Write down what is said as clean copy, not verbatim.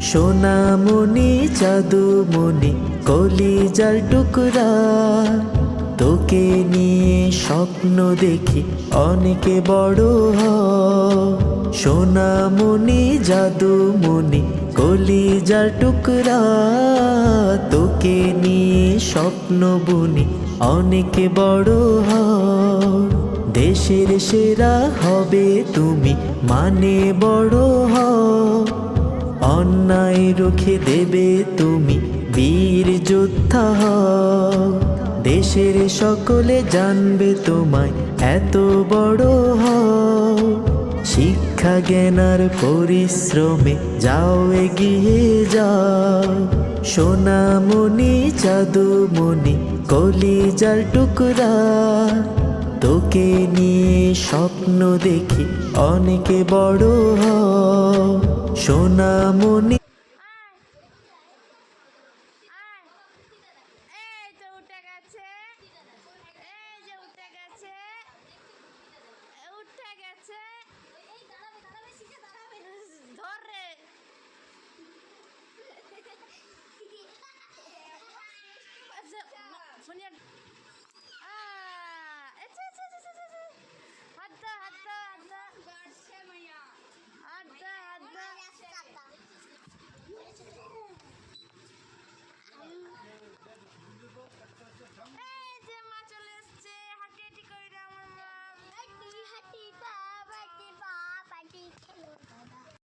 সোনামণি জাদুমণি কলিজার টুকরা, তোকে নিয়ে স্বপ্ন দেখি অনেকে বড় হয়। সোনামণি জাদুমণি কলিজার টুকরা, তোকে নিয়ে স্বপ্ন বুনি অনেকে বড় হয়। দেশের সেরা হবে তুমি, মানে বড় হও। অন্যায় রুখে দেবে তুমি, বীর যোদ্ধা হও। দেশের সকলে জানবে তোমায়, এত বড় হও। শিক্ষা জ্ঞান আর পরিশ্রমে যাও এগিয়ে যাও। সোনামণি জাদুমণি কলিজার টুকরা, তোকে নিয়ে স্বপ্ন দেখি অনেকে বড় হও। সোনামণি